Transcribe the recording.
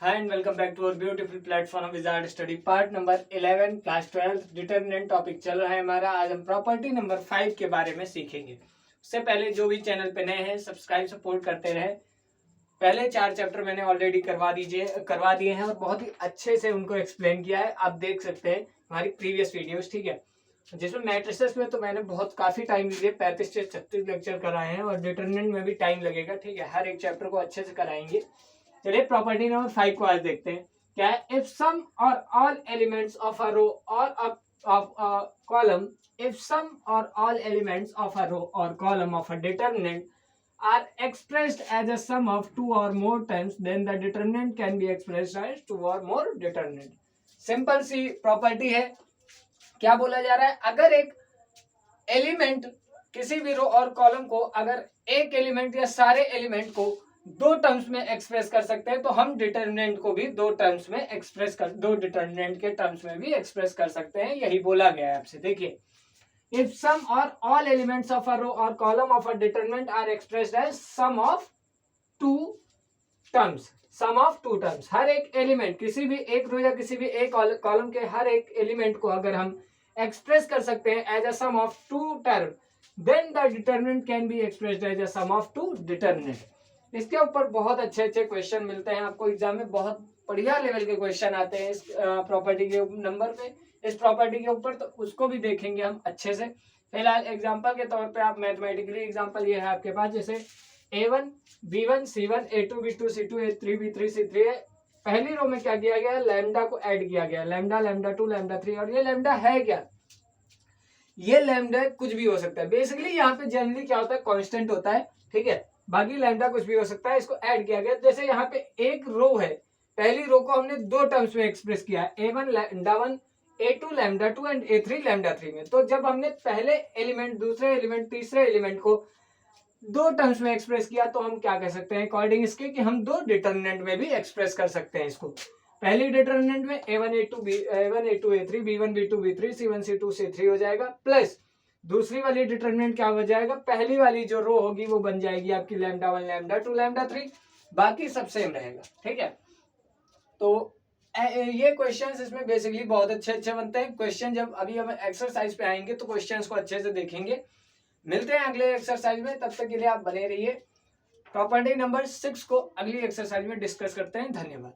Hi and welcome back to our beautiful platform Wizard Study part number 11 class 12 determinant topic चल रहा है हमारा। आज हम प्रॉपर्टी नंबर 5 के बारे में सीखेंगे। उससे पहले जो भी चैनल पे नए हैं सब्सक्राइब सपोर्ट करते रहे। पहले 4 चैप्टर मैंने ऑलरेडी करवा दिए हैं और बहुत ही अच्छे से उनको एक्सप्लेन किया है। आप देख सकते हैं हमारी प्रीवियस वीडियोस, ठीक है। जिसमें मैट्रिसेस में तो मैंने काफी टाइम लिए, 35 से 36 लेक्चर कराए हैं और डिटरमिनेंट में भी टाइम लगेगा, ठीक है। हर एक चैप्टर को अच्छे से कराएंगे। चलिए प्रॉपर्टी नंबर 5 को आज देखते हैं। क्या है? If some or all elements of a row or of a column, if some or all elements of a row or column of a determinant are expressed as a sum of 2 or more terms, then the determinant can be expressed as 2 or more determinant। Simple सी property है। क्या बोला जा रहा है? अगर एक element किसी भी रो और कॉलम को, अगर एक एलिमेंट या सारे एलिमेंट को दो टर्म्स में एक्सप्रेस कर सकते हैं तो हम डिटरमिनेंट को भी दो डिटरमिनेंट के टर्म्स में भी एक्सप्रेस कर सकते हैं। यही बोला गया है आपसे। देखिए, if some or all elements of a row or column of a determinant are expressed as sum of two terms, हर एक एलिमेंट, किसी भी एक रो या किसी भी एक कॉलम के हर एक एलिमेंट को अगर हम एक्सप्रेस कर सकते हैं as a sum of two term, then the determinant can be expressed as a sum of two determinant. इसके ऊपर बहुत अच्छे अच्छे क्वेश्चन मिलते हैं आपको एग्जाम में, बहुत बढ़िया लेवल के क्वेश्चन आते हैं इस प्रॉपर्टी के नंबर पे, इस प्रॉपर्टी के ऊपर, तो उसको भी देखेंगे हम अच्छे से। फिलहाल एग्जांपल के तौर पे आप मैथमेटिकली एग्जांपल ये है आपके पास, जैसे a1 b1 c1 a2 b2 c2 a3 b3 c3 है। पहली रो में क्या किया गया? लैम्डा को ऐड किया गया, लैम्डा, लैम्डा 2, लैम्डा 3। और ये लैम्डा है क्या? ये लैम्डा कुछ भी हो सकता है। बेसिकली यहाँ पे जनरली क्या होता है? कांस्टेंट होता है, ठीक है। बाकी लैम्डा कुछ भी हो सकता है। इसको ऐड किया गया। जैसे यहाँ पे एक रो है, पहली रो को हमने दो टर्म्स में एक्सप्रेस किया, a1 lambda 1, a2 lambda 2 and a3 lambda 3 में। तो जब हमने पहले एलिमेंट, दूसरे एलिमेंट, तीसरे एलिमेंट को दो टर्म्स में एक्सप्रेस किया तो हम क्या कह सकते हैं अकॉर्डिंग इसके कि हम दो डिटरमिनेंट में भी एक्सप्रेस कर सकते हैं इसको। पहली डिटरमिनेंट में a1 a2 a3 b1 b2 b3 c1 c2 c3 हो जाएगा, प्लस दूसरी वाली डिटरमिनेंट क्या हो जाएगा? पहली वाली जो रो होगी वो बन जाएगी आपकी लैम्डा 1 लैम्डा 2 लैम्डा 3, बाकी सब सेम रहेगा, ठीक है। तो ये क्वेश्चंस इसमें बेसिकली बहुत अच्छे अच्छे बनते हैं क्वेश्चन। जब अभी हम एक्सरसाइज पे आएंगे तो क्वेश्चंस को अच्छे से देखेंगे। मिलते हैं अगले एक्सरसाइज में, तब तक के लिए आप बने रहिए। प्रॉपर्टी नंबर 6 को अगली एक्सरसाइज में डिस्कस करते हैं। धन्यवाद।